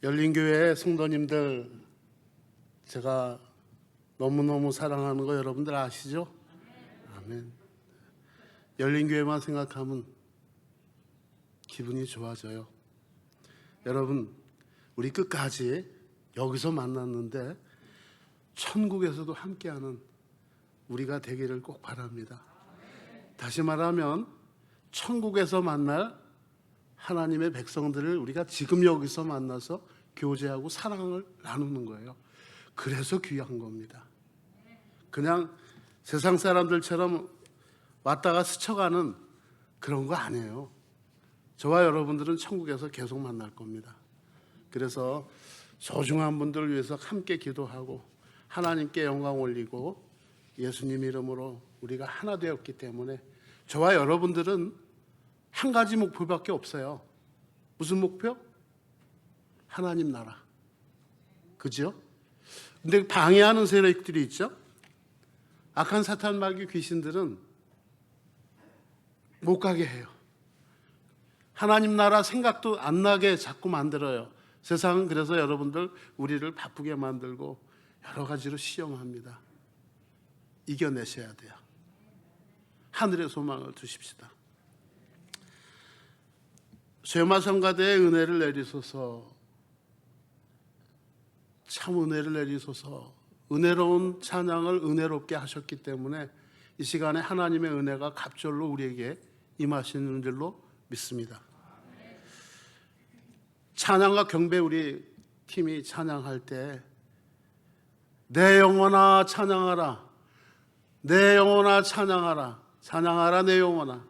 열린교회 성도님들, 제가 너무너무 사랑하는 거 여러분들 아시죠? 아멘. 열린교회만 생각하면 기분이 좋아져요. 여러분, 우리 끝까지 여기서 만났는데 천국에서도 함께하는 우리가 되기를 꼭 바랍니다. 다시 말하면 천국에서 만날 하나님의 백성들을 우리가 지금 여기서 만나서 교제하고 사랑을 나누는 거예요. 그래서 귀한 겁니다. 그냥 세상 사람들처럼 왔다가 스쳐가는 그런 거 아니에요. 저와 여러분들은 천국에서 계속 만날 겁니다. 그래서 소중한 분들을 위해서 함께 기도하고 하나님께 영광 올리고 예수님 이름으로 우리가 하나 되었기 때문에 저와 여러분들은 한 가지 목표밖에 없어요. 무슨 목표? 하나님 나라. 그죠? 근데 방해하는 세력들이 있죠. 악한 사탄 마귀 귀신들은 못 가게 해요. 하나님 나라 생각도 안 나게 자꾸 만들어요. 세상은 그래서 여러분들 우리를 바쁘게 만들고 여러 가지로 시험합니다. 이겨내셔야 돼요. 하늘의 소망을 두십시다. 쇠마 성가대의 은혜를 내리소서. 참 은혜를 내리소서. 은혜로운 찬양을 은혜롭게 하셨기 때문에 이 시간에 하나님의 은혜가 갑절로 우리에게 임하시는 줄로 믿습니다. 찬양과 경배 우리 팀이 찬양할 때 내 영혼아 찬양하라, 내 영혼아 찬양하라, 찬양하라 내 영혼아,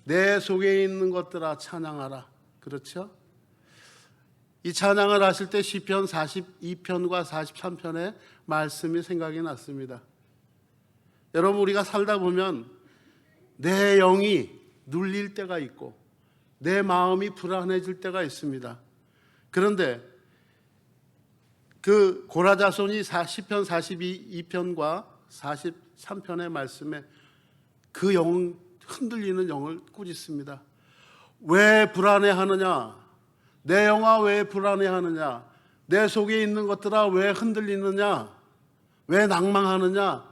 내 속에 있는 것들아 찬양하라. 그렇죠? 이 찬양을 하실 때 시편 42편과 43편의 말씀이 생각이 났습니다. 여러분, 우리가 살다 보면 내 영이 눌릴 때가 있고 내 마음이 불안해질 때가 있습니다. 그런데 그 고라자손이 시편 42편과 43편의 말씀에 그 영, 흔들리는 영을 꾸짖습니다. 왜 불안해하느냐? 내 영아 왜 불안해하느냐? 내 속에 있는 것들아 왜 흔들리느냐? 왜 낭망하느냐?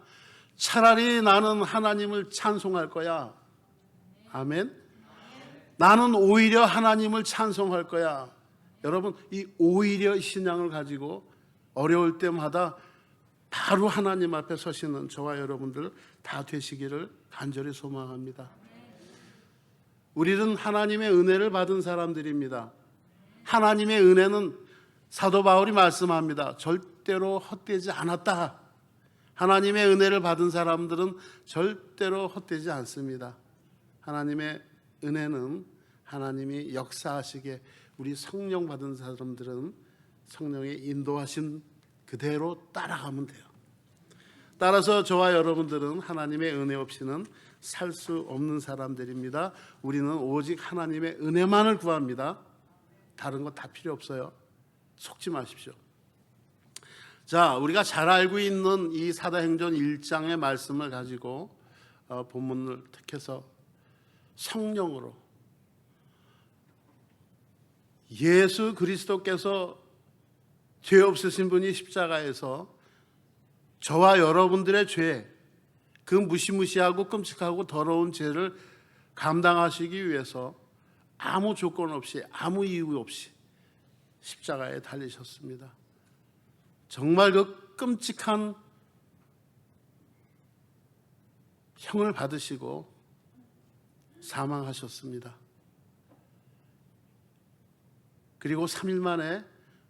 차라리 나는 하나님을 찬송할 거야. 아멘. 나는 오히려 하나님을 찬송할 거야. 여러분, 이 오히려 신앙을 가지고 어려울 때마다 바로 하나님 앞에 서시는 저와 여러분들 다 되시기를 간절히 소망합니다. 우리는 하나님의 은혜를 받은 사람들입니다. 하나님의 은혜는 사도 바울이 말씀합니다. 절대로 헛되지 않았다. 하나님의 은혜를 받은 사람들은 절대로 헛되지 않습니다. 하나님의 은혜는 하나님이 역사하시게 우리 성령 받은 사람들은 성령의 인도하신 그대로 따라가면 돼요. 따라서 저와 여러분들은 하나님의 은혜 없이는 살 수 없는 사람들입니다. 우리는 오직 하나님의 은혜만을 구합니다. 다른 거 다 필요 없어요. 속지 마십시오. 자, 우리가 잘 알고 있는 이 사도행전 1장의 말씀을 가지고 본문을 택해서 성령으로 예수 그리스도께서 죄 없으신 분이 십자가에서 저와 여러분들의 죄, 그 무시무시하고 끔찍하고 더러운 죄를 감당하시기 위해서 아무 조건 없이 아무 이유 없이 십자가에 달리셨습니다. 정말 그 끔찍한 형을 받으시고 사망하셨습니다. 그리고 3일 만에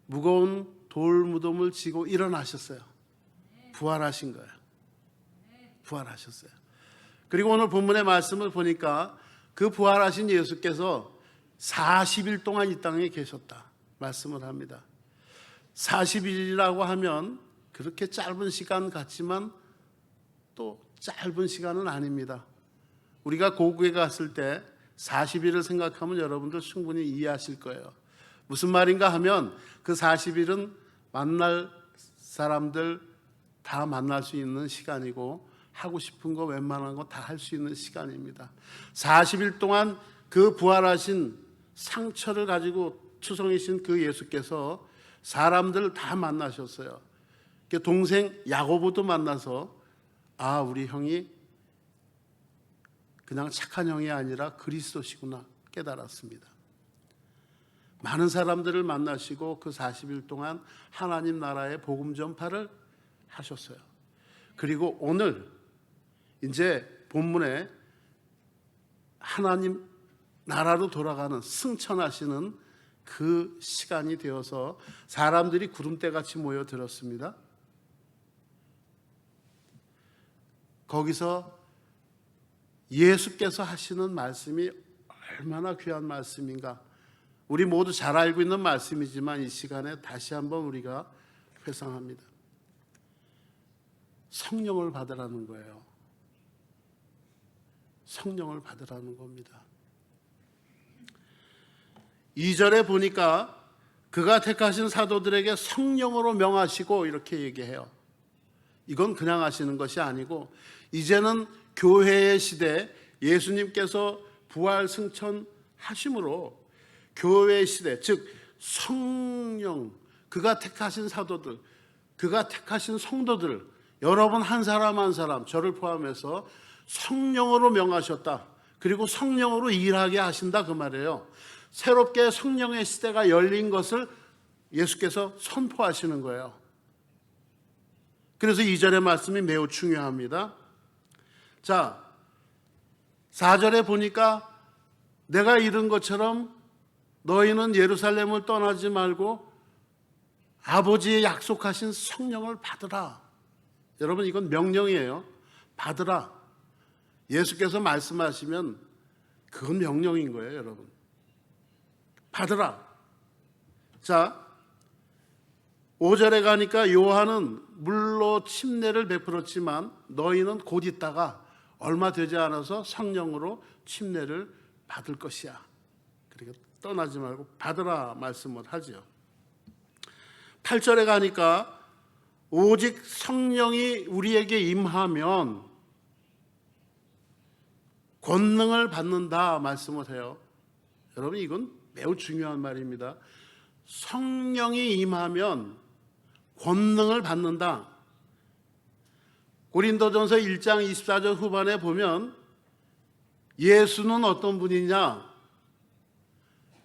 무거운 돌 무덤을 지고 일어나셨어요. 부활하신 거예요. 부활하셨어요. 그리고 오늘 본문의 말씀을 보니까 그 부활하신 예수께서 40일 동안 이 땅에 계셨다 말씀을 합니다. 40일이라고 하면 그렇게 짧은 시간 같지만 또 짧은 시간은 아닙니다. 우리가 고국에 갔을 때 40일을 생각하면 여러분들 충분히 이해하실 거예요. 무슨 말인가 하면 그 40일은 만날 사람들 다 만날 수 있는 시간이고 하고 싶은 거 웬만한 거 다 할 수 있는 시간입니다. 40일 동안 그 부활하신 상처를 가지고 투성이신 그 예수께서 사람들 다 만나셨어요. 동생 야고보도 만나서 아, 우리 형이 그냥 착한 형이 아니라 그리스도시구나 깨달았습니다. 많은 사람들을 만나시고 그 40일 동안 하나님 나라의 복음 전파를 하셨어요. 그리고 오늘 이제 본문에 하나님 나라로 돌아가는 승천하시는 그 시간이 되어서 사람들이 구름대같이 모여들었습니다. 거기서 예수께서 하시는 말씀이 얼마나 귀한 말씀인가. 우리 모두 잘 알고 있는 말씀이지만 이 시간에 다시 한번 우리가 회상합니다. 성령을 받으라는 거예요. 성령을 받으라는 겁니다. 2절에 보니까 그가 택하신 사도들에게 성령으로 명하시고 이렇게 얘기해요. 이건 그냥 하시는 것이 아니고 이제는 교회의 시대, 예수님께서 부활 승천하심으로 교회의 시대, 즉 성령, 그가 택하신 사도들, 그가 택하신 성도들, 여러분 한 사람 한 사람, 저를 포함해서 성령으로 명하셨다. 그리고 성령으로 일하게 하신다 그 말이에요. 새롭게 성령의 시대가 열린 것을 예수께서 선포하시는 거예요. 그래서 2절의 말씀이 매우 중요합니다. 자, 4절에 보니까 내가 이른 것처럼 너희는 예루살렘을 떠나지 말고 아버지의 약속하신 성령을 받으라. 여러분 이건 명령이에요. 받으라. 예수께서 말씀하시면 그건 명령인 거예요, 여러분. 받으라. 자, 5절에 가니까 요한은 물로 침례를 베풀었지만 너희는 곧 있다가 얼마 되지 않아서 성령으로 침례를 받을 것이야. 그러니까 떠나지 말고 받으라 말씀을 하죠. 8절에 가니까 오직 성령이 우리에게 임하면 권능을 받는다 말씀을 해요. 여러분 이건 매우 중요한 말입니다. 성령이 임하면 권능을 받는다. 고린도전서 1장 24절 후반에 보면 예수는 어떤 분이냐?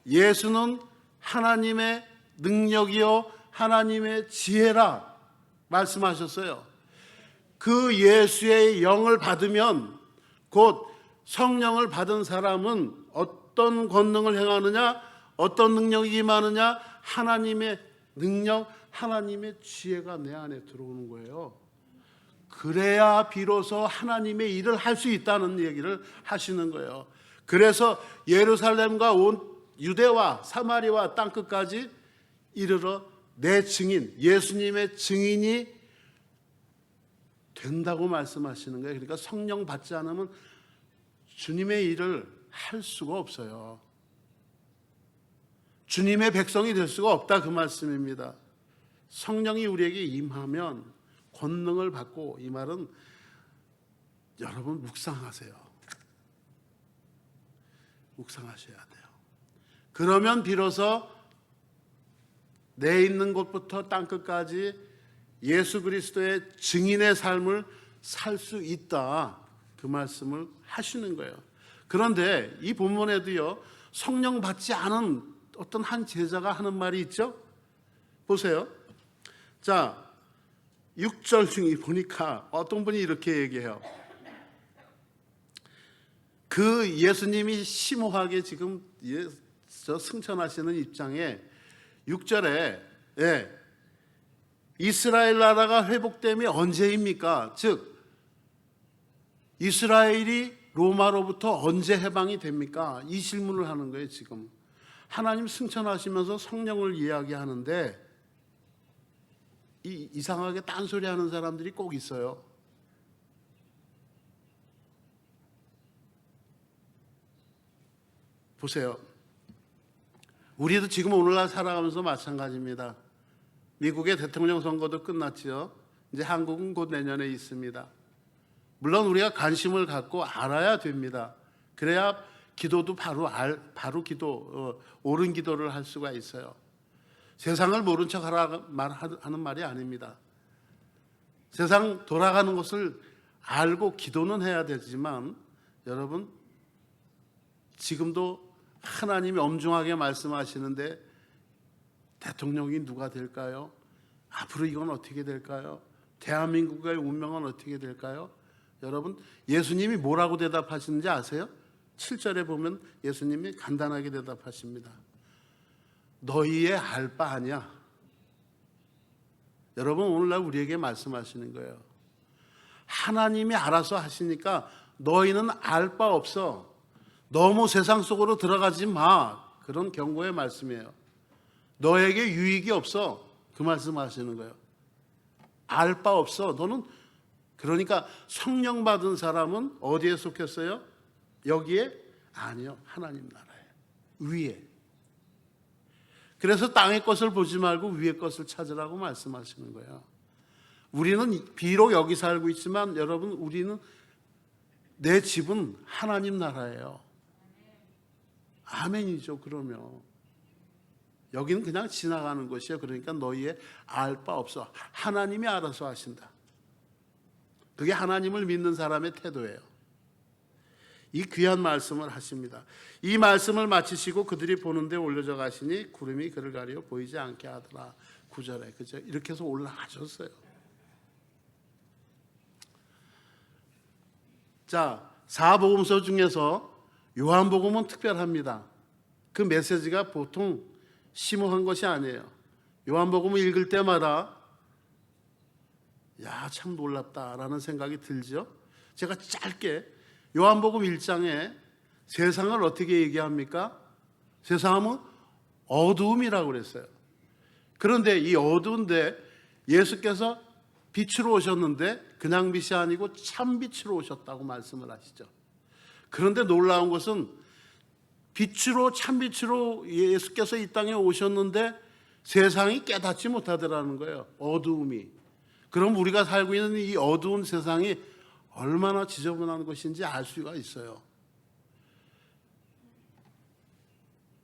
예수는 하나님의 능력이요 하나님의 지혜라 말씀하셨어요. 그 예수의 영을 받으면 곧 성령을 받은 사람은 어떤 권능을 행하느냐, 어떤 능력이 임하느냐, 하나님의 능력, 하나님의 지혜가 내 안에 들어오는 거예요. 그래야 비로소 하나님의 일을 할 수 있다는 얘기를 하시는 거예요. 그래서 예루살렘과 온 유대와 사마리아 땅끝까지 이르러 내 증인, 예수님의 증인이 된다고 말씀하시는 거예요. 그러니까 성령 받지 않으면 주님의 일을 할 수가 없어요. 주님의 백성이 될 수가 없다 그 말씀입니다. 성령이 우리에게 임하면 권능을 받고, 이 말은 여러분 묵상하세요. 묵상하셔야 돼요. 그러면 비로소 내 있는 곳부터 땅끝까지 예수 그리스도의 증인의 삶을 살 수 있다 그 말씀을 하시는 거예요. 그런데 이 본문에도요 성령 받지 않은 어떤 한 제자가 하는 말이 있죠. 보세요. 자, 6절 중에 보니까 어떤 분이 이렇게 얘기해요. 그 예수님이 심오하게 지금 승천하시는 입장에 6절에 이스라엘 나라가 회복됨이 언제입니까? 즉 이스라엘이 로마로부터 언제 해방이 됩니까? 이 질문을 하는 거예요. 지금 하나님 승천하시면서 성령을 이야기하는데 이상하게 딴소리하는 사람들이 꼭 있어요. 보세요. 우리도 지금 오늘날 살아가면서 마찬가지입니다. 미국의 대통령 선거도 끝났죠. 이제 한국은 곧 내년에 있습니다. 물론 우리가 관심을 갖고 알아야 됩니다. 그래야 기도도 바로 옳은 기도를 할 수가 있어요. 세상을 모른 척 하는 말이 아닙니다. 세상 돌아가는 것을 알고 기도는 해야 되지만 여러분, 지금도 하나님이 엄중하게 말씀하시는데 대통령이 누가 될까요? 앞으로 이건 어떻게 될까요? 대한민국의 운명은 어떻게 될까요? 여러분, 예수님이 뭐라고 대답하시는지 아세요? 7절에 보면 예수님이 간단하게 대답하십니다. 너희의 알 바 아니야. 여러분, 오늘날 우리에게 말씀하시는 거예요. 하나님이 알아서 하시니까 너희는 알 바 없어. 너무 세상 속으로 들어가지 마. 그런 경고의 말씀이에요. 너에게 유익이 없어. 그 말씀하시는 거예요. 알 바 없어. 너는, 그러니까 성령 받은 사람은 어디에 속했어요? 여기에? 아니요. 하나님 나라에. 위에. 그래서 땅의 것을 보지 말고 위의 것을 찾으라고 말씀하시는 거예요. 우리는 비록 여기 살고 있지만 여러분, 우리는, 내 집은 하나님 나라예요. 아멘이죠. 그러면 여기는 그냥 지나가는 것이에요. 그러니까 너희의 알 바 없어. 하나님이 알아서 하신다. 그게 하나님을 믿는 사람의 태도예요. 이 귀한 말씀을 하십니다. 이 말씀을 마치시고 그들이 보는데 올려져 가시니 구름이 그를 가리어 보이지 않게 하더라. 9절에 그죠? 이렇게 해서 올라가셨어요. 자, 4복음서 중에서 요한복음은 특별합니다. 그 메시지가 보통 심오한 것이 아니에요. 요한복음을 읽을 때마다 야, 참 놀랍다라는 생각이 들죠. 제가 짧게 요한복음 1장에 세상을 어떻게 얘기합니까? 세상은 어두움이라고 그랬어요. 그런데 이 어두운데 예수께서 빛으로 오셨는데 그냥 빛이 아니고 참 빛으로 오셨다고 말씀을 하시죠. 그런데 놀라운 것은 빛으로, 참 빛으로 예수께서 이 땅에 오셨는데 세상이 깨닫지 못하더라는 거예요. 어두움이. 그럼 우리가 살고 있는 이 어두운 세상이 얼마나 지저분한 것인지 알 수가 있어요.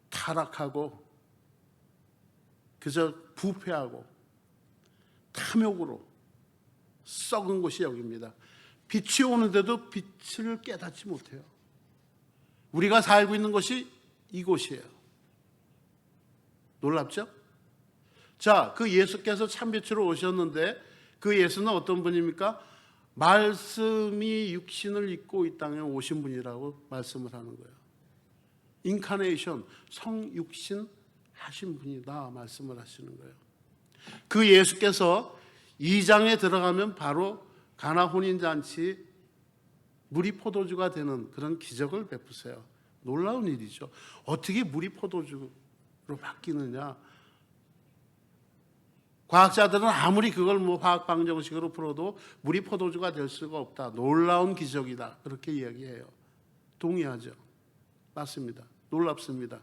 타락하고 그저 부패하고 탐욕으로 썩은 곳이 여기입니다. 빛이 오는데도 빛을 깨닫지 못해요. 우리가 살고 있는 것이 이곳이에요. 놀랍죠? 자, 그 예수께서 참빛으로 오셨는데 그 예수는 어떤 분입니까? 말씀이 육신을 입고 이 땅에 오신 분이라고 말씀을 하는 거예요. 인카네이션, 성육신 하신 분이다 말씀을 하시는 거예요. 그 예수께서 2장에 들어가면 바로 가나 혼인잔치 물이 포도주가 되는 그런 기적을 베푸세요. 놀라운 일이죠. 어떻게 물이 포도주로 바뀌느냐. 과학자들은 아무리 그걸 화학 방정식으로 풀어도 물이 포도주가 될 수가 없다. 놀라운 기적이다. 그렇게 이야기해요. 동의하죠. 맞습니다. 놀랍습니다.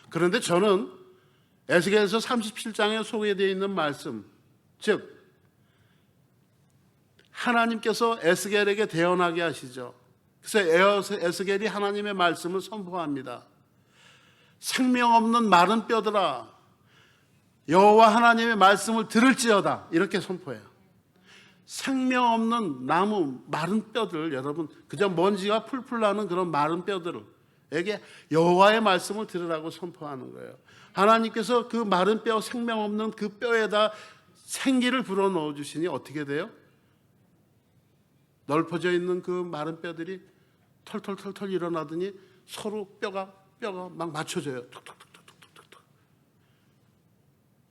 그런데 저는 에스겔서 37장에 소개되어 있는 말씀, 즉 하나님께서 에스겔에게 대언하게 하시죠. 그래서 에스겔이 하나님의 말씀을 선포합니다. 생명 없는 마른 뼈들아, 여호와 하나님의 말씀을 들을지어다. 이렇게 선포해요. 생명 없는 나무 마른 뼈들, 여러분 그저 먼지가 풀풀 나는 그런 마른 뼈들에게 여호와의 말씀을 들으라고 선포하는 거예요. 하나님께서 그 마른 뼈, 생명 없는 그 뼈에다 생기를 불어넣어 주시니 어떻게 돼요? 넓어져 있는 그 마른 뼈들이 털털털털 일어나더니 서로 뼈가 막 맞춰져요. 툭툭툭툭툭툭.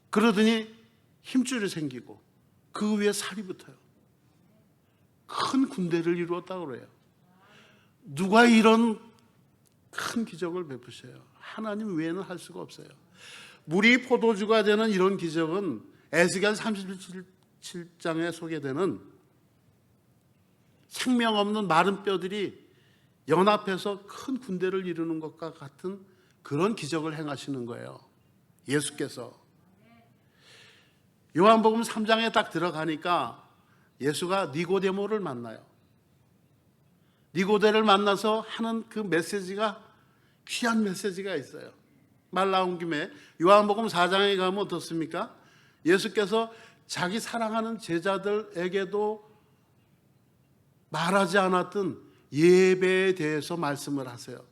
그러더니 힘줄이 생기고 그 위에 살이 붙어요. 큰 군대를 이루었다고 그래요. 누가 이런 큰 기적을 베푸셔요? 하나님 외에는 할 수가 없어요. 물이 포도주가 되는 이런 기적은 에스겔 37장에 소개되는 생명 없는 마른 뼈들이 연합해서 큰 군대를 이루는 것과 같은 그런 기적을 행하시는 거예요. 예수께서. 요한복음 3장에 딱 들어가니까 예수가 니고데모를 만나요. 니고데를 만나서 하는 그 메시지가 귀한 메시지가 있어요. 말 나온 김에 요한복음 4장에 가면 어떻습니까? 예수께서 자기 사랑하는 제자들에게도 말하지 않았던 예배에 대해서 말씀을 하세요.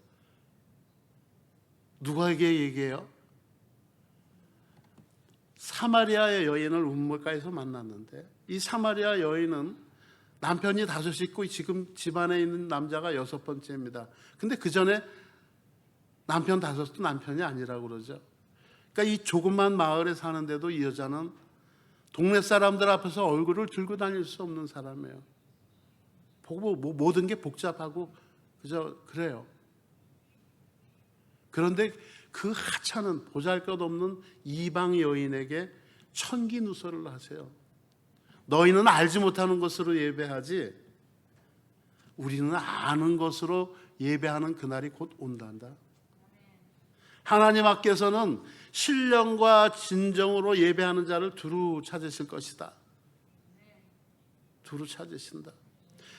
누구에게 얘기해요? 사마리아의 여인을 우물가에서 만났는데, 이 사마리아 여인은 남편이 5 있고 지금 집안에 있는 남자가 6번째입니다. 근데 그 전에 남편 5도 남편이 아니라고 그러죠. 그러니까 이 조그만 마을에 사는데도 이 여자는 동네 사람들 앞에서 얼굴을 들고 다닐 수 없는 사람이에요. 보고 모든 게 복잡하고 그래요. 그런데 그 하찮은 보잘것없는 이방 여인에게 천기누설을 하세요. 너희는 알지 못하는 것으로 예배하지 우리는 아는 것으로 예배하는 그날이 곧 온단다. 하나님 앞께서는 신령과 진정으로 예배하는 자를 두루 찾으실 것이다. 두루 찾으신다.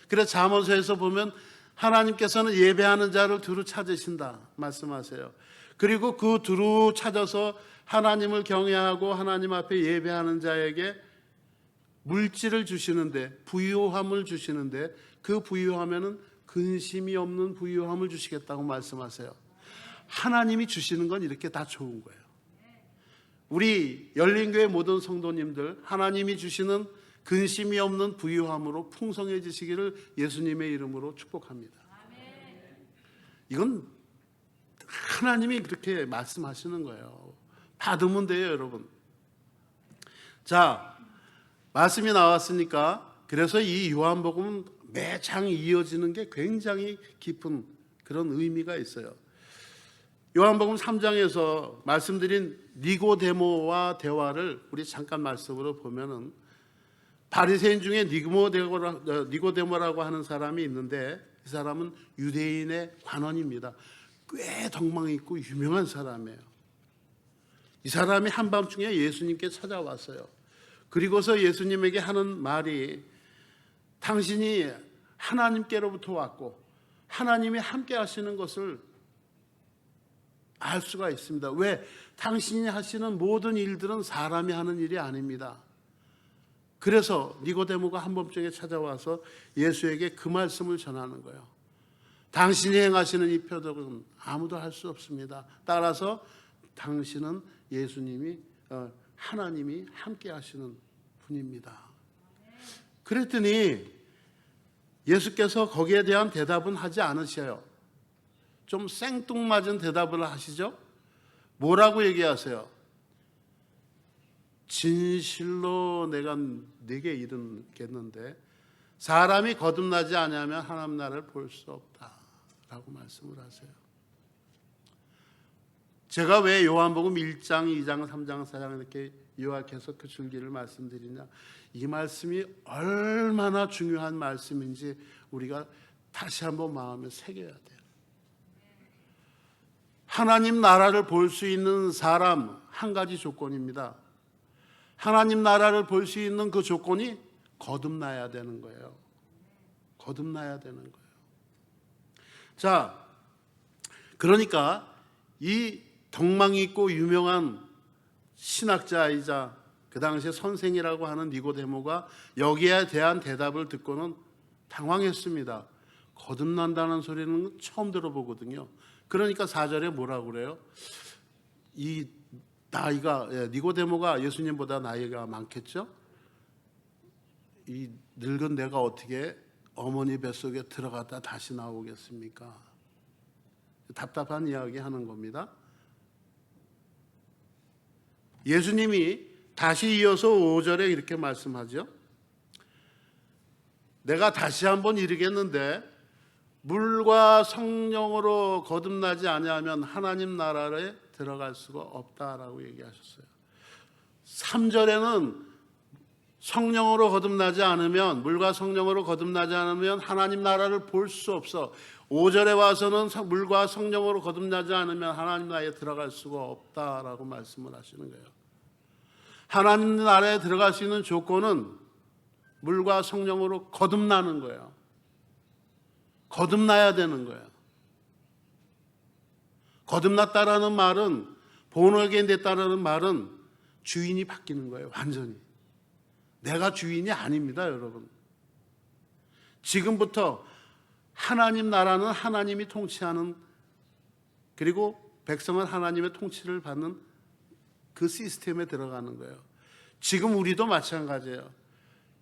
그래서 잠언서에서 보면 하나님께서는 예배하는 자를 두루 찾으신다 말씀하세요. 그리고 그 두루 찾아서 하나님을 경외하고 하나님 앞에 예배하는 자에게 물질을 주시는데, 부유함을 주시는데, 그 부유함에는 근심이 없는 부유함을 주시겠다고 말씀하세요. 하나님이 주시는 건 이렇게 다 좋은 거예요. 우리 열린교회 모든 성도님들, 하나님이 주시는 근심이 없는 부유함으로 풍성해지시기를 예수님의 이름으로 축복합니다. 이건 하나님이 그렇게 말씀하시는 거예요. 받으면 돼요, 여러분. 자, 말씀이 나왔으니까, 그래서 이 요한복음은 매장 이어지는 게 굉장히 깊은 그런 의미가 있어요. 요한복음 3장에서 말씀드린 니고데모와 대화를 우리 잠깐 말씀으로 보면은, 바리새인 중에 니고데모라고 하는 사람이 있는데, 이 사람은 유대인의 관원입니다. 꽤 덕망 있고 유명한 사람이에요. 이 사람이 한밤중에 예수님께 찾아왔어요. 그리고서 예수님에게 하는 말이, 당신이 하나님께로부터 왔고 하나님이 함께 하시는 것을 알 수가 있습니다. 왜? 당신이 하시는 모든 일들은 사람이 하는 일이 아닙니다. 그래서 니고데모가 한밤중에 찾아와서 예수에게 그 말씀을 전하는 거예요. 당신이 행하시는 이 표적은 아무도 할 수 없습니다. 따라서 당신은 예수님이 하나님이 함께 하시는 분입니다. 그랬더니 예수께서 거기에 대한 대답은 하지 않으셔요. 좀 생뚱맞은 대답을 하시죠. 뭐라고 얘기하세요? 진실로 내가 네게 이르겠는데 사람이 거듭나지 아니하면 하나님 나라를 볼 수 없다라고 말씀을 하세요. 제가 왜 요한복음 1장, 2장, 3장, 4장 이렇게 요약해서 그 줄기를 말씀드리냐, 이 말씀이 얼마나 중요한 말씀인지 우리가 다시 한번 마음에 새겨야 돼요. 하나님 나라를 볼 수 있는 사람 한 가지 조건입니다. 하나님 나라를 볼 수 있는 그 조건이 거듭나야 되는 거예요. 거듭나야 되는 거예요. 자, 그러니까 이 덕망이 있고 유명한 신학자이자 그 당시에 선생이라고 하는 니고데모가 여기에 대한 대답을 듣고는 당황했습니다. 거듭난다는 소리는 처음 들어보거든요. 그러니까 4절에 뭐라고 그래요? 이 나이가, 니고데모가 예수님보다 나이가 많겠죠? 이 늙은 내가 어떻게 어머니 뱃속에 들어갔다 다시 나오겠습니까? 답답한 이야기 하는 겁니다. 예수님이 다시 이어서 5절에 이렇게 말씀하죠. 내가 다시 한번 이르겠는데 물과 성령으로 거듭나지 아니하면 하나님 나라에 들어갈 수가 없다라고 얘기하셨어요. 3절에는 성령으로 거듭나지 않으면, 물과 성령으로 거듭나지 않으면 하나님 나라를 볼 수 없어. 5절에 와서는 물과 성령으로 거듭나지 않으면 하나님 나라에 들어갈 수가 없다라고 말씀을 하시는 거예요. 하나님 나라에 들어갈 수 있는 조건은 물과 성령으로 거듭나는 거예요. 거듭나야 되는 거예요. 거듭났다라는 말은, 본어게인 됐다라는 말은 주인이 바뀌는 거예요. 완전히. 내가 주인이 아닙니다, 여러분. 지금부터 하나님 나라는 하나님이 통치하는, 그리고 백성은 하나님의 통치를 받는 그 시스템에 들어가는 거예요. 지금 우리도 마찬가지예요.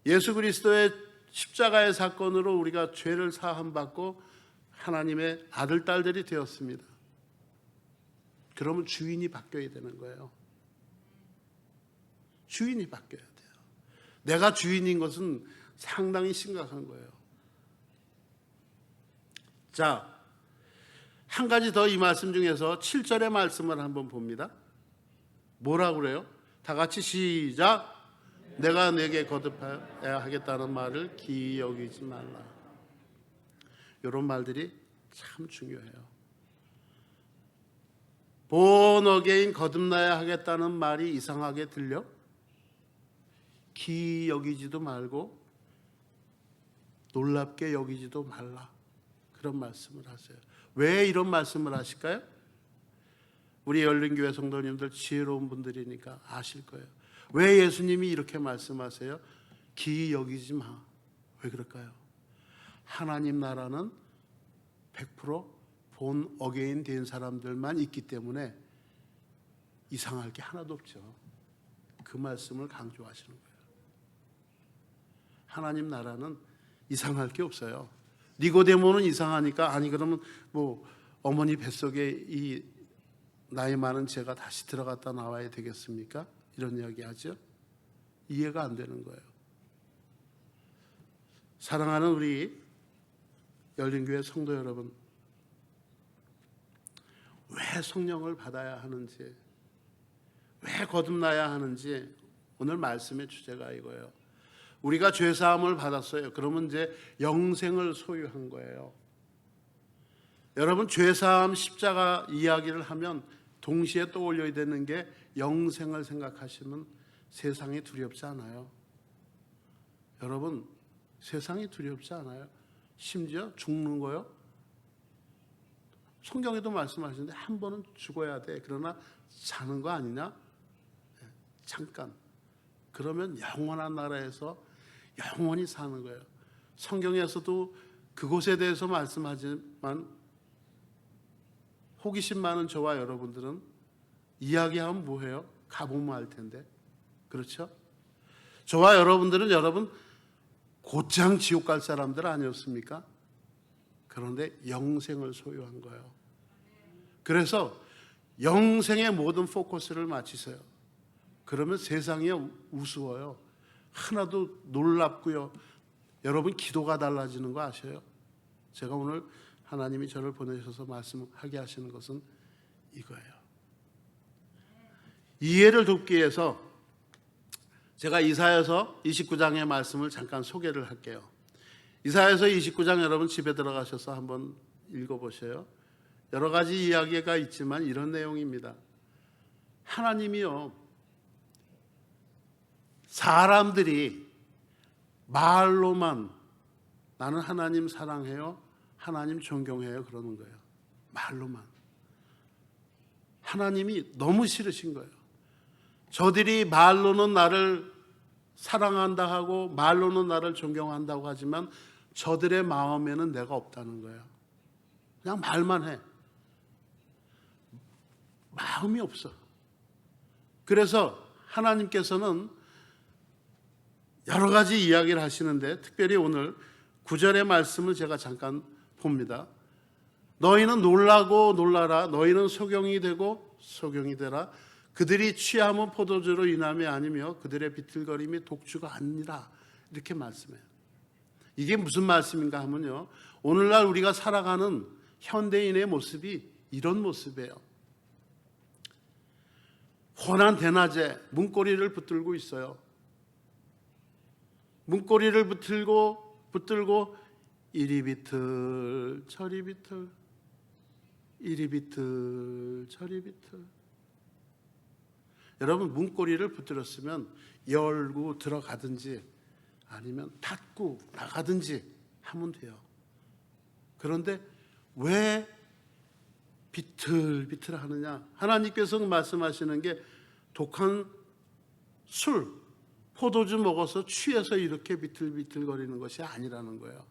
예수 그리스도의 십자가의 사건으로 우리가 죄를 사함받고 하나님의 아들, 딸들이 되었습니다. 그러면 주인이 바뀌어야 되는 거예요. 주인이 바뀌어야 돼요. 내가 주인인 것은 상당히 심각한 거예요. 자, 한 가지 더 이 말씀 중에서 7절의 말씀을 한번 봅니다. 뭐라고 그래요? 다 같이 시작. 내가 내게 거듭해야 하겠다는 말을 기이 여기지 말라. 이런 말들이 참 중요해요. born again, 거듭나야 하겠다는 말이 이상하게 들려? 기이 여기지도 말고 놀랍게 여기지도 말라. 그런 말씀을 하세요. 왜 이런 말씀을 하실까요? 우리 열린교회 성도님들 지혜로운 분들이니까 아실 거예요. 왜 예수님이 이렇게 말씀하세요? 기이 여기지 마. 왜 그럴까요? 하나님 나라는 100% 본 어게인 된 사람들만 있기 때문에 이상할 게 하나도 없죠. 그 말씀을 강조하시는 거예요. 하나님 나라는 이상할 게 없어요. 니고데모는 이상하니까, 아니 그러면 뭐 어머니 뱃속에 이 나이 많은 제가 다시 들어갔다 나와야 되겠습니까? 이런 이야기 하죠. 이해가 안 되는 거예요. 사랑하는 우리 열린교회 성도 여러분, 왜 성령을 받아야 하는지, 왜 거듭나야 하는지 오늘 말씀의 주제가 이거예요. 우리가 죄사함을 받았어요. 그러면 이제 영생을 소유한 거예요. 여러분, 죄사함 십자가 이야기를 하면 동시에 떠올려야 되는 게 영생을 생각하시면 세상이 두렵지 않아요. 여러분, 세상이 두렵지 않아요. 심지어 죽는 거요. 성경에도 말씀하시는데 한 번은 죽어야 돼. 그러나 자는 거 아니냐? 잠깐. 그러면 영원한 나라에서 영원히 사는 거예요. 성경에서도 그곳에 대해서 말씀하지만 호기심 많은 저와 여러분들은 이야기하면 뭐해요? 가보면 알 텐데. 그렇죠? 저와 여러분들은 여러분 곧장 지옥 갈 사람들 아니었습니까? 그런데 영생을 소유한 거예요. 그래서 영생의 모든 포커스를 맞추세요. 그러면 세상이 우스워요. 하나도 놀랍고요. 여러분 기도가 달라지는 거 아셔요? 제가 오늘 하나님이 저를 보내셔서 말씀하게 하시는 것은 이거예요. 이해를 돕기 위해서 제가 이사야서 29장의 말씀을 잠깐 소개를 할게요. 이사야서 29장 여러분 집에 들어가셔서 한번 읽어보세요. 여러 가지 이야기가 있지만 이런 내용입니다. 하나님이요, 사람들이 말로만 나는 하나님 사랑해요, 하나님 존경해요 그러는 거예요. 말로만. 하나님이 너무 싫으신 거예요. 저들이 말로는 나를 사랑한다 하고 말로는 나를 존경한다고 하지만 저들의 마음에는 내가 없다는 거예요. 그냥 말만 해. 마음이 없어. 그래서 하나님께서는 여러 가지 이야기를 하시는데 특별히 오늘 9절의 말씀을 제가 잠깐 봅니다. 너희는 놀라고 놀라라. 너희는 소경이 되고 소경이 되라. 그들이 취함은 포도주로 인함이 아니며 그들의 비틀거림이 독주가 아니라. 이렇게 말씀해요. 이게 무슨 말씀인가 하면요, 오늘날 우리가 살아가는 현대인의 모습이 이런 모습이에요. 혼한 대낮에 문고리를 붙들고 있어요. 문고리를 붙들고 이리 비틀 저리 비틀, 이리 비틀 저리 비틀. 여러분, 문고리를 붙들었으면 열고 들어가든지 아니면 닫고 나가든지 하면 돼요. 그런데 왜 비틀비틀하느냐? 하나님께서 말씀하시는 게 독한 술, 포도주 먹어서 취해서 이렇게 비틀비틀거리는 것이 아니라는 거예요.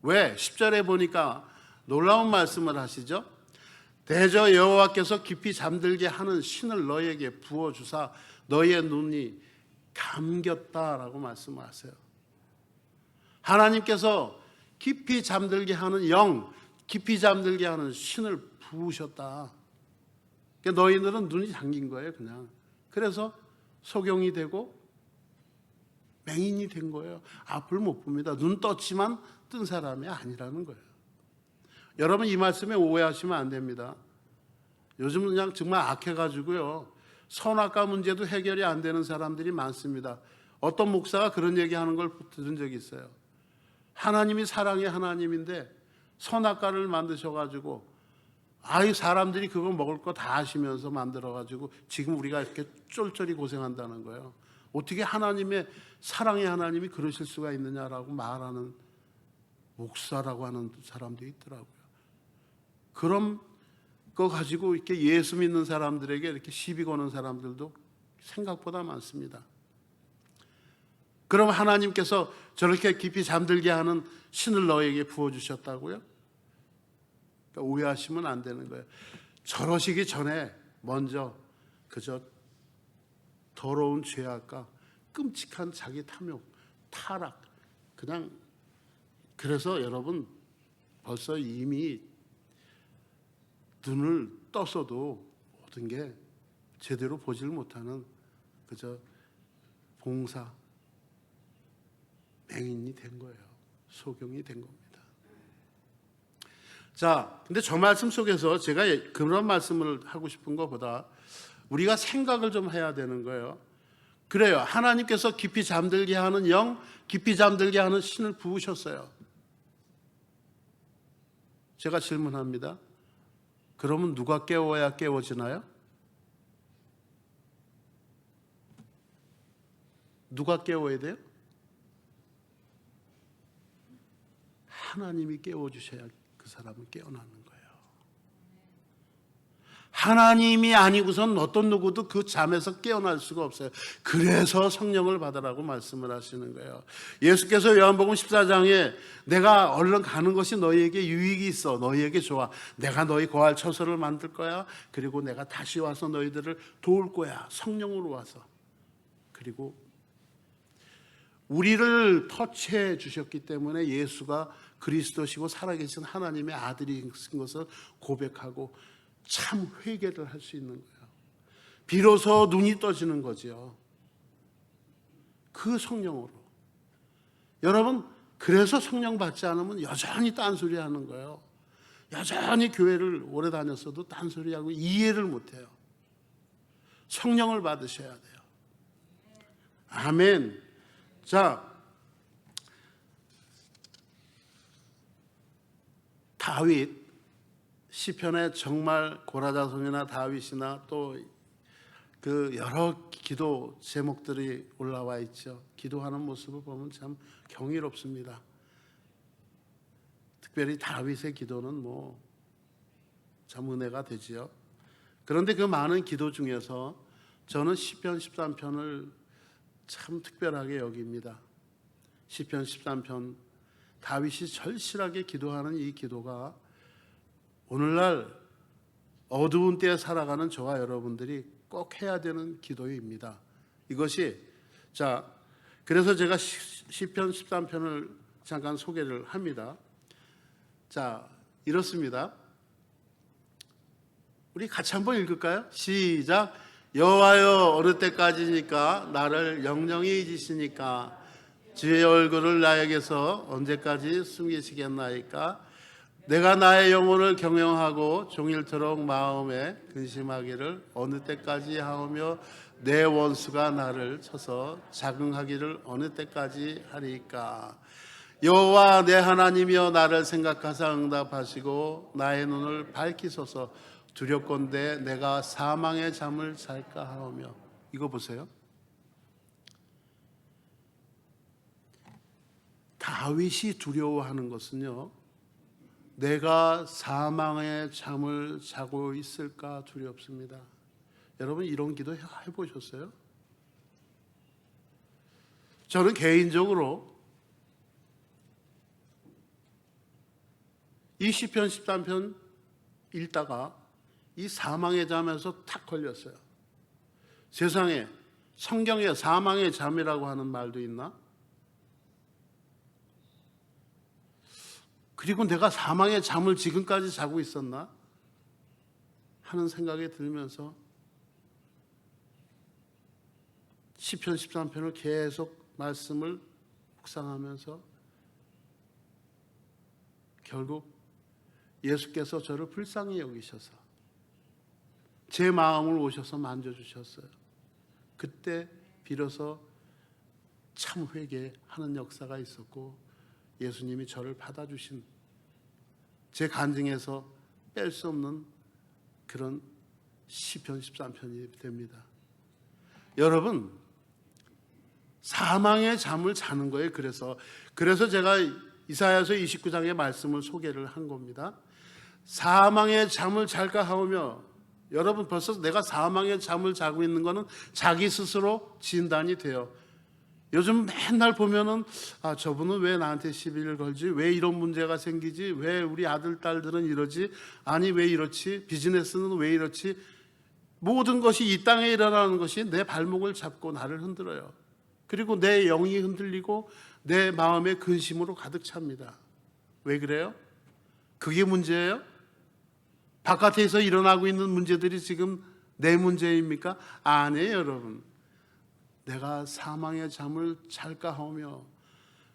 왜? 10절에 보니까 놀라운 말씀을 하시죠. 대저 여호와께서 깊이 잠들게 하는 신을 너희에게 부어주사 너희의 눈이 감겼다라고 말씀하세요. 하나님께서 깊이 잠들게 하는 영, 깊이 잠들게 하는 신을 부으셨다. 그러니까 너희들은 눈이 잠긴 거예요, 그냥. 그래서 소경이 되고 맹인이 된 거예요. 앞을 못 봅니다. 눈 떴지만 뜬 사람이 아니라는 거예요. 여러분, 이 말씀에 오해하시면 안 됩니다. 요즘은 그냥 정말 악해가지고요, 선악과 문제도 해결이 안 되는 사람들이 많습니다. 어떤 목사가 그런 얘기하는 걸 들은 적이 있어요. 하나님이 사랑의 하나님인데 선악과를 만드셔가지고 사람들이 그거 먹을 거 다 아시면서 만들어가지고 지금 우리가 이렇게 쫄쫄이 고생한다는 거예요. 어떻게 하나님의 사랑의 하나님이 그러실 수가 있느냐라고 말하는 목사라고 하는 사람도 있더라고요. 그런 거 가지고 이렇게 예수 믿는 사람들에게 이렇게 시비 거는 사람들도 생각보다 많습니다. 그럼 하나님께서 저렇게 깊이 잠들게 하는 신을 너에게 부어주셨다고요? 그러니까 오해하시면 안 되는 거예요. 저러시기 전에 먼저 그저 더러운 죄악과 끔찍한 자기 탐욕, 타락, 그냥 그래서 여러분 벌써 이미 눈을 떴어도 모든 게 제대로 보질 못하는 그저 봉사, 맹인이 된 거예요. 소경이 된 겁니다. 자, 근데 저 말씀 속에서 제가 그런 말씀을 하고 싶은 것보다 우리가 생각을 좀 해야 되는 거예요. 그래요. 하나님께서 깊이 잠들게 하는 영, 깊이 잠들게 하는 신을 부으셨어요. 제가 질문합니다. 그러면 누가 깨워야 깨워지나요? 누가 깨워야 돼요? 하나님이 깨워주셔야 그 사람은 깨어나는 거예요. 하나님이 아니고선 어떤 누구도 그 잠에서 깨어날 수가 없어요. 그래서 성령을 받으라고 말씀을 하시는 거예요. 예수께서 요한복음 14장에 내가 얼른 가는 것이 너희에게 유익이 있어, 너희에게 좋아, 내가 너희 거할 처소를 만들 거야, 그리고 내가 다시 와서 너희들을 도울 거야. 성령으로 와서. 그리고 우리를 터치해 주셨기 때문에 예수가 그리스도시고 살아계신 하나님의 아들인 것을 고백하고 참 회개를 할 수 있는 거예요. 비로소 눈이 떠지는 거죠. 그 성령으로. 여러분, 그래서 성령 받지 않으면 여전히 딴소리 하는 거예요. 여전히 교회를 오래 다녔어도 딴소리하고 이해를 못해요. 성령을 받으셔야 돼요. 아멘. 자, 다윗 시편에 정말 고라자손이나 다윗이나 또 그 여러 기도 제목들이 올라와 있죠. 기도하는 모습을 보면 참 경이롭습니다. 특별히 다윗의 기도는 참 은혜가 되지요. 그런데 그 많은 기도 중에서 저는 시편 13편을 참 특별하게 여깁니다. 시편 13편, 다윗이 절실하게 기도하는 이 기도가 오늘날 어두운 때에 살아가는 저와 여러분들이 꼭 해야 되는 기도입니다. 이것이, 자, 그래서 제가 시편 13편을 잠깐 소개를 합니다. 자, 이렇습니다. 우리 같이 한번 읽을까요? 시작. 여호와여, 어느 때까지니까 나를 영영히 잊으시니까 주의 얼굴을 나에게서 언제까지 숨기시겠나이까? 내가 나의 영혼을 경영하고 종일토록 마음에 근심하기를 어느 때까지 하오며 내 원수가 나를 쳐서 자긍하기를 어느 때까지 하리까? 여호와 내 하나님이여, 나를 생각하사 응답하시고 나의 눈을 밝히소서. 두렵건대 내가 사망의 잠을 잘까 하오며. 이거 보세요. 다윗이 두려워하는 것은요, 내가 사망의 잠을 자고 있을까 두렵습니다. 여러분 이런 기도 해보셨어요? 저는 개인적으로 이 시편 13편 읽다가 이 사망의 잠에서 탁 걸렸어요. 세상에 성경에 사망의 잠이라고 하는 말도 있나? 그리고 내가 사망의 잠을 지금까지 자고 있었나? 하는 생각이 들면서 시편 13편을 계속 말씀을 묵상하면서 결국 예수께서 저를 불쌍히 여기셔서 제 마음을 오셔서 만져주셨어요. 그때 비로소 참 회개하는 역사가 있었고 예수님이 저를 받아주신 제 간증에서 뺄 수 없는 그런 시편 13편이 됩니다. 여러분 사망의 잠을 자는 거예요. 그래서 제가 이사야서 29장의 말씀을 소개를 한 겁니다. 사망의 잠을 잘까 하오며, 여러분 벌써 내가 사망의 잠을 자고 있는 거는 자기 스스로 진단이 돼요. 요즘 맨날 보면은 저분은 왜 나한테 시비를 걸지? 왜 이런 문제가 생기지? 왜 우리 아들 딸들은 이러지? 아니 왜 이렇지? 비즈니스는 왜 이렇지? 모든 것이 이 땅에 일어나는 것이 내 발목을 잡고 나를 흔들어요. 그리고 내 영이 흔들리고 내 마음의 근심으로 가득 찹니다. 왜 그래요? 그게 문제예요? 바깥에서 일어나고 있는 문제들이 지금 내 문제입니까? 아니에요, 여러분. 내가 사망의 잠을 잘까 하며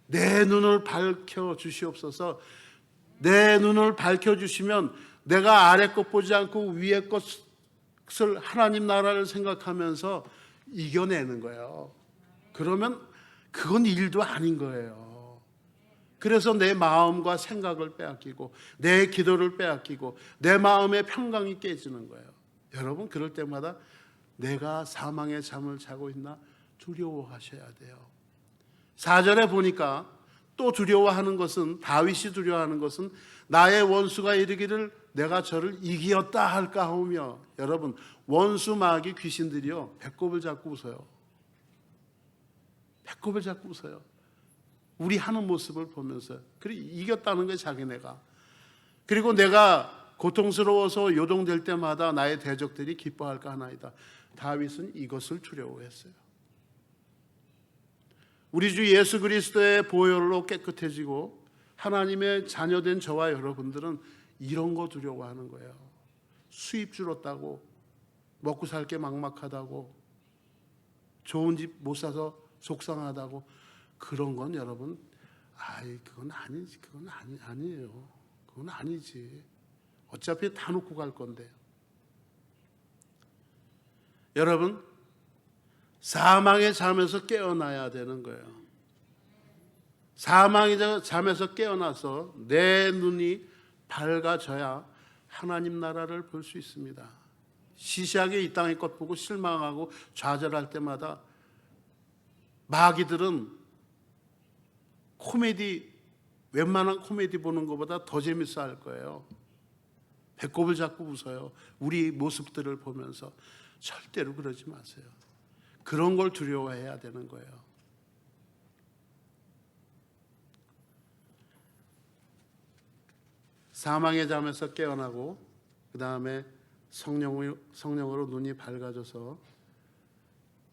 내 눈을 밝혀 주시옵소서. 내 눈을 밝혀 주시면 내가 아래 것 보지 않고 위에 것을 하나님 나라를 생각하면서 이겨내는 거예요. 그러면 그건 일도 아닌 거예요. 그래서 내 마음과 생각을 빼앗기고 내 기도를 빼앗기고 내 마음의 평강이 깨지는 거예요. 여러분 그럴 때마다 내가 사망의 잠을 자고 있나 두려워하셔야 돼요. 4절에 보니까 또 두려워하는 것은, 다윗이 두려워하는 것은 나의 원수가 이르기를 내가 저를 이기었다 할까 하며, 여러분 원수 마귀 귀신들이요 배꼽을 잡고 웃어요. 배꼽을 잡고 웃어요. 우리 하는 모습을 보면서. 그래 이겼다는 거예요, 자기네가. 그리고 내가 고통스러워서 요동될 때마다 나의 대적들이 기뻐할까 하나이다. 다윗은 이것을 두려워했어요. 우리 주 예수 그리스도의 보혈로 깨끗해지고 하나님의 자녀된 저와 여러분들은 이런 거 두려워하는 거예요. 수입 줄었다고, 먹고 살 게 막막하다고, 좋은 집 못 사서 속상하다고, 그런 건 여러분 그건 아니지. 그건 아니에요. 그건 아니지. 어차피 다 놓고 갈 건데. 여러분 사망의 잠에서 깨어나야 되는 거예요. 사망의 잠에서 깨어나서 내 눈이 밝아져야 하나님 나라를 볼 수 있습니다. 시시하게 이 땅의 것 보고 실망하고 좌절할 때마다 마귀들은 웬만한 코미디 보는 것보다 더 재밌어 할 거예요. 배꼽을 잡고 웃어요. 우리 모습들을 보면서. 절대로 그러지 마세요. 그런 걸 두려워해야 되는 거예요. 사망의 잠에서 깨어나고 그 다음에 성령으로 눈이 밝아져서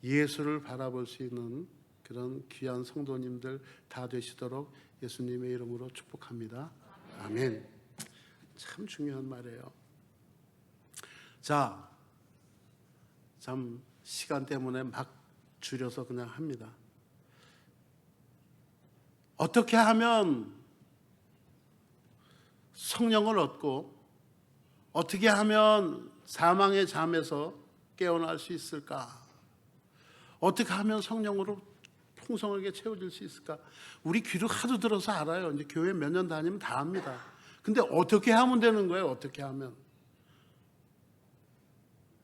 예수를 바라볼 수 있는 그런 귀한 성도님들 다 되시도록 예수님의 이름으로 축복합니다. 아멘. 참 중요한 말이에요. 자, 참 시간 때문에 막 줄여서 그냥 합니다. 어떻게 하면 성령을 얻고 어떻게 하면 사망의 잠에서 깨어날 수 있을까? 어떻게 하면 성령으로 풍성하게 채워질 수 있을까? 우리 귀로 하도 들어서 알아요. 이제 교회 몇 년 다니면 다 압니다. 근데 어떻게 하면 되는 거예요? 어떻게 하면?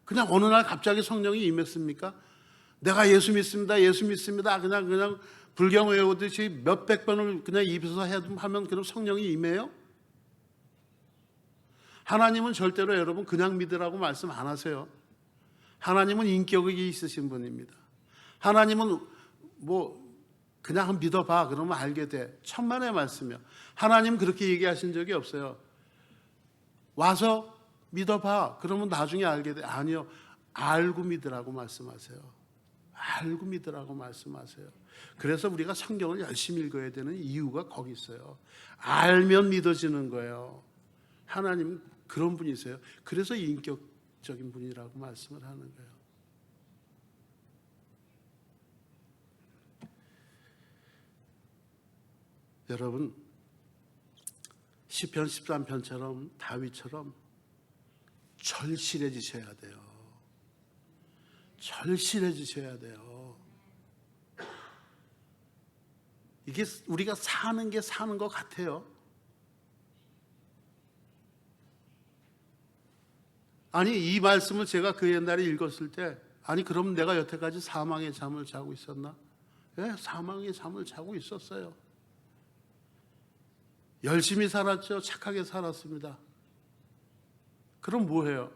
그냥 어느 날 갑자기 성령이 임했습니까? 내가 예수 믿습니다. 예수 믿습니다. 그냥 불경 외우듯이 몇백 번을 그냥 입에서 하면 그럼 성령이 임해요? 하나님은 절대로 여러분 그냥 믿으라고 말씀 안 하세요. 하나님은 인격이 있으신 분입니다. 하나님은 뭐 그냥 믿어봐 그러면 알게 돼. 천만의 말씀이요. 하나님 그렇게 얘기하신 적이 없어요. 와서 믿어봐 그러면 나중에 알게 돼. 아니요. 알고 믿으라고 말씀하세요. 알고 믿으라고 말씀하세요. 그래서 우리가 성경을 열심히 읽어야 되는 이유가 거기 있어요. 알면 믿어지는 거예요. 하나님은 그런 분이세요. 그래서 인격적인 분이라고 말씀을 하는 거예요. 여러분, 시편 13편처럼 다윗처럼 절실해지셔야 돼요. 절실해지셔야 돼요. 이게 우리가 사는 게 사는 것 같아요. 아니 이 말씀을 제가 그 옛날에 읽었을 때 아니 그럼 내가 여태까지 사망의 잠을 자고 있었나? 예, 사망의 잠을 자고 있었어요. 열심히 살았죠. 착하게 살았습니다. 그럼 뭐해요?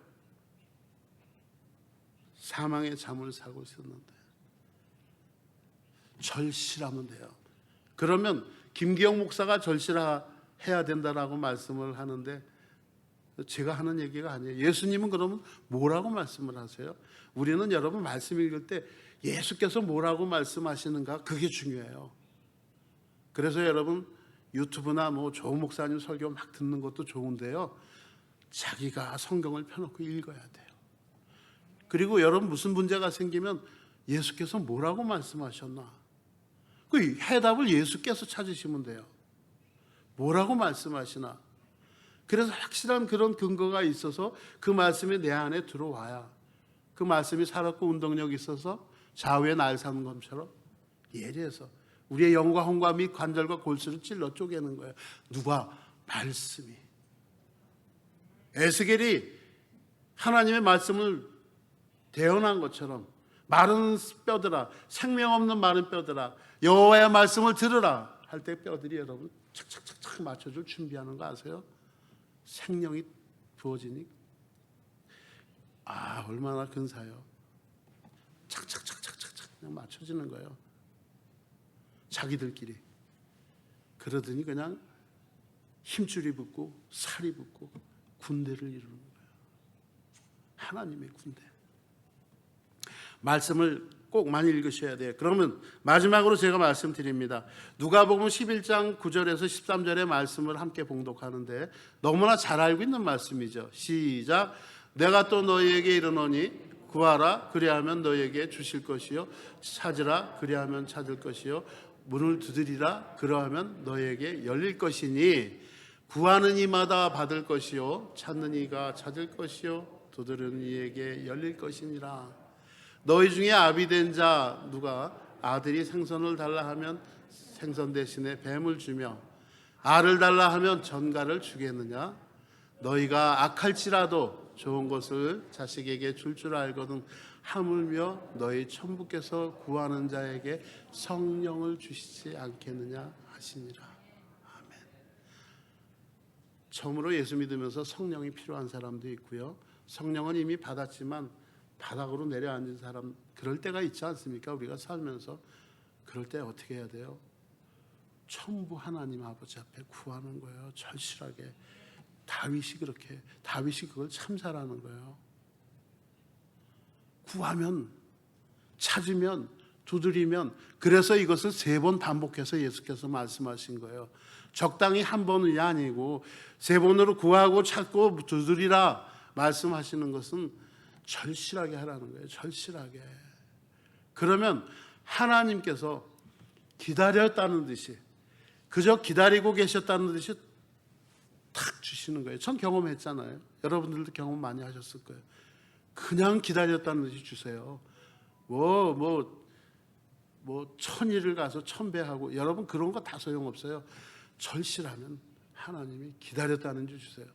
사망의 잠을 자고 있었는데 절실하면 돼요. 그러면 김기영 목사가 절실해야 된다라고 말씀을 하는데 제가 하는 얘기가 아니에요. 예수님은 그러면 뭐라고 말씀을 하세요? 우리는 여러분 말씀 읽을 때 예수께서 뭐라고 말씀하시는가 그게 중요해요. 그래서 여러분 유튜브나 뭐 좋은 목사님 설교 막 듣는 것도 좋은데요. 자기가 성경을 펴놓고 읽어야 돼요. 그리고 여러분 무슨 문제가 생기면 예수께서 뭐라고 말씀하셨나? 그 해답을 예수께서 찾으시면 돼요. 뭐라고 말씀하시나? 그래서 확실한 그런 근거가 있어서 그 말씀이 내 안에 들어와야 그 말씀이 살았고 운동력이 있어서 좌우에 날 사는 것처럼 예리해서 우리의 영과 혼과 및 관절과 골수를 찔러 쪼개는 거예요. 누가? 말씀이. 에스겔이 하나님의 말씀을 대언한 것처럼 마른 뼈들아 생명 없는 마른 뼈들아 여호와의 말씀을 들으라 할 때 뼈들이 여러분 착착착착 맞춰줄 준비하는 거 아세요? 생명이 부어지니 얼마나 근사해요. 착착착착착착 그냥 맞춰지는 거예요. 자기들끼리. 그러더니 그냥 힘줄이 붙고 살이 붙고 군대를 이루는 거예요. 하나님의 군대. 말씀을 꼭 많이 읽으셔야 돼요. 그러면 마지막으로 제가 말씀드립니다. 누가복음 11장 9절에서 13절의 말씀을 함께 봉독하는데 너무나 잘 알고 있는 말씀이죠. 시작. 내가 또 너희에게 이르노니 구하라 그리하면 너희에게 주실 것이요 찾으라 그리하면 찾을 것이요 문을 두드리라 그러하면 너희에게 열릴 것이니 구하는 이마다 받을 것이요 찾는 이가 찾을 것이요 두드리는 이에게 열릴 것이니라. 너희 중에 아비된 자 누가 아들이 생선을 달라 하면 생선 대신에 뱀을 주며 알을 달라 하면 전갈을 주겠느냐? 너희가 악할지라도 좋은 것을 자식에게 줄 알거든 하물며 너희 천부께서 구하는 자에게 성령을 주시지 않겠느냐 하시니라. 아멘. 처음으로 예수 믿으면서 성령이 필요한 사람도 있고요. 성령은 이미 받았지만 바닥으로 내려앉은 사람 그럴 때가 있지 않습니까? 우리가 살면서 그럴 때 어떻게 해야 돼요? 천부 하나님 아버지 앞에 구하는 거예요. 절실하게. 다윗이 그걸 참 잘하는 거예요. 구하면 찾으면 두드리면 그래서 이것을 3번 반복해서 예수께서 말씀하신 거예요. 적당히 한 번이 아니고 3번으로 구하고 찾고 두드리라 말씀하시는 것은 절실하게 하라는 거예요. 절실하게. 그러면 하나님께서 기다렸다는 듯이 그저 기다리고 계셨다는 듯이 탁 주시는 거예요. 전 경험했잖아요. 여러분들도 경험 많이 하셨을 거예요. 그냥 기다렸다는 듯이 주세요. 천일을 가서 천배하고 여러분 그런 거 다 소용없어요. 절실하면 하나님이 기다렸다는 듯이 주세요.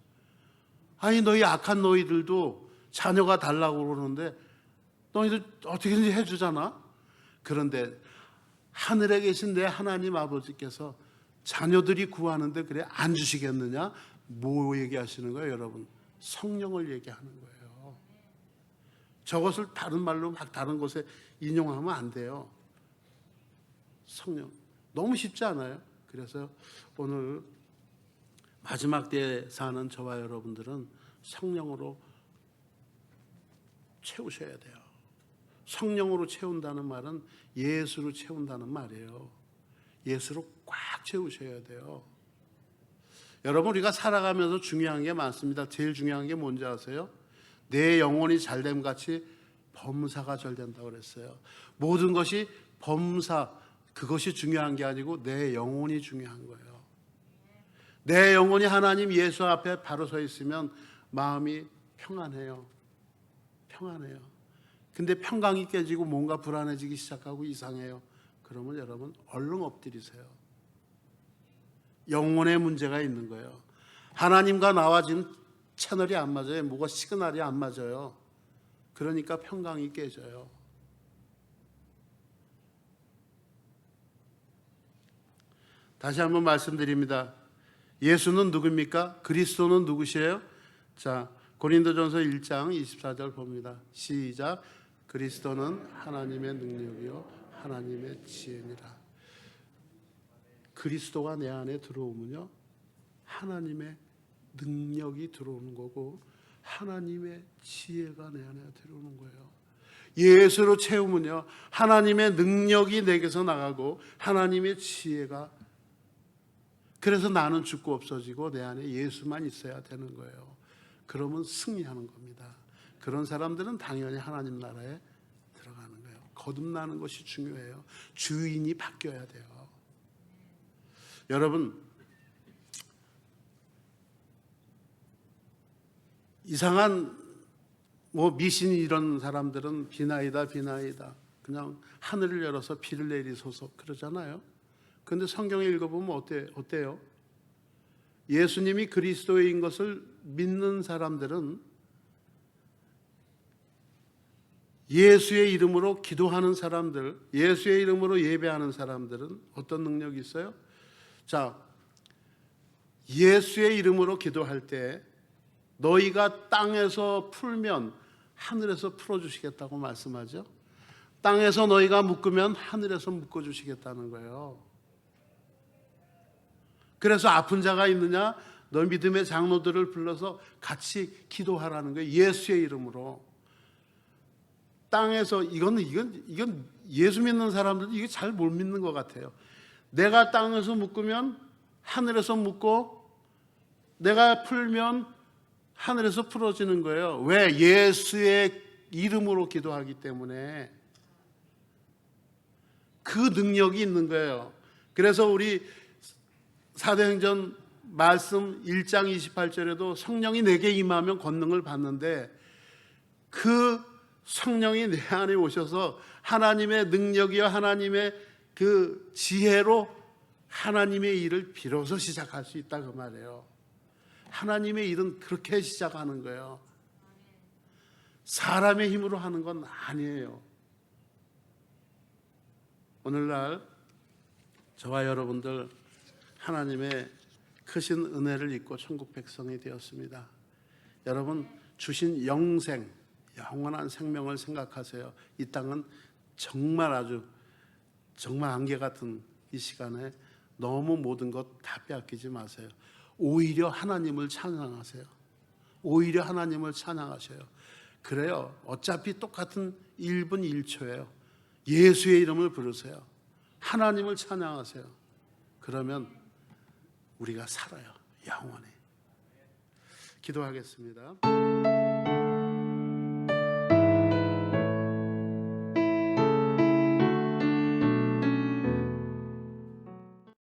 아니 너희 악한 너희들도 자녀가 달라고 그러는데 너희들 어떻게든지 해주잖아. 그런데 하늘에 계신 내 하나님 아버지께서 자녀들이 구하는데 그래 안 주시겠느냐? 뭐 얘기하시는 거예요 여러분? 성령을 얘기하는 거예요. 저것을 다른 말로 막 다른 곳에 인용하면 안 돼요. 성령. 너무 쉽지 않아요? 그래서 오늘 마지막 때에 사는 저와 여러분들은 성령으로 채우셔야 돼요. 성령으로 채운다는 말은 예수로 채운다는 말이에요. 예수로 꽉 채우셔야 돼요. 여러분, 우리가 살아가면서 중요한 게 많습니다. 제일 중요한 게 뭔지 아세요? 내 영혼이 잘됨 같이 범사가 잘 된다고 그랬어요. 모든 것이 범사, 그것이 중요한 게 아니고 내 영혼이 중요한 거예요. 내 영혼이 하나님 예수 앞에 바로 서 있으면 마음이 평안해요. 평안해요. 근데 평강이 깨지고 뭔가 불안해지기 시작하고 이상해요. 그러면 여러분 얼른 엎드리세요. 영혼의 문제가 있는 거예요. 하나님과 나와 지금 채널이 안 맞아요. 뭐가 시그널이 안 맞아요. 그러니까 평강이 깨져요. 다시 한번 말씀드립니다. 예수는 누굽니까? 그리스도는 누구시에요? 자, 고린도전서 1장 24절 봅니다. 시작. 그리스도는 하나님의 능력이요 하나님의 지혜니라. 그리스도가 내 안에 들어오면요 하나님의 능력이 들어오는 거고 하나님의 지혜가 내 안에 들어오는 거예요. 예수로 채우면요 하나님의 능력이 내게서 나가고 하나님의 지혜가, 그래서 나는 죽고 없어지고 내 안에 예수만 있어야 되는 거예요. 그러면 승리하는 겁니다. 그런 사람들은 당연히 하나님 나라에 들어가는 거예요. 거듭나는 것이 중요해요. 주인이 바뀌어야 돼요. 여러분, 이상한 미신 이런 사람들은 비나이다 그냥 하늘을 열어서 비를 내리소서 그러잖아요. 그런데 성경에 읽어보면 어때요? 예수님이 그리스도인 것을 믿는 사람들은, 예수의 이름으로 기도하는 사람들, 예수의 이름으로 예배하는 사람들은 어떤 능력이 있어요? 자, 예수의 이름으로 기도할 때 너희가 땅에서 풀면 하늘에서 풀어주시겠다고 말씀하죠. 땅에서 너희가 묶으면 하늘에서 묶어주시겠다는 거예요. 그래서 아픈 자가 있느냐? 너 믿음의 장로들을 불러서 같이 기도하라는 거예요. 예수의 이름으로. 땅에서 이건 예수 믿는 사람들도 이게 잘 못 믿는 것 같아요. 내가 땅에서 묶으면 하늘에서 묶고 내가 풀면 하늘에서 풀어지는 거예요. 왜? 예수의 이름으로 기도하기 때문에 그 능력이 있는 거예요. 그래서 우리 사도행전 말씀 1장 28절에도 성령이 내게 임하면 권능을 받는데, 그 성령이 내 안에 오셔서 하나님의 능력이요 하나님의 그 지혜로 하나님의 일을 비로소 시작할 수 있다 그 말이에요. 하나님의 일은 그렇게 시작하는 거예요. 사람의 힘으로 하는 건 아니에요. 오늘날 저와 여러분들 하나님의 크신 은혜를 입고 천국 백성이 되었습니다. 여러분 주신 영생, 영원한 생명을 생각하세요. 이 땅은 정말 정말 안개 같은 이 시간에 너무 모든 것 다 빼앗기지 마세요. 오히려 하나님을 찬양하세요. 오히려 하나님을 찬양하셔요. 그래요. 어차피 똑같은 1분 1초예요. 예수의 이름을 부르세요. 하나님을 찬양하세요. 그러면 우리가 살아요. 영원히. 기도하겠습니다.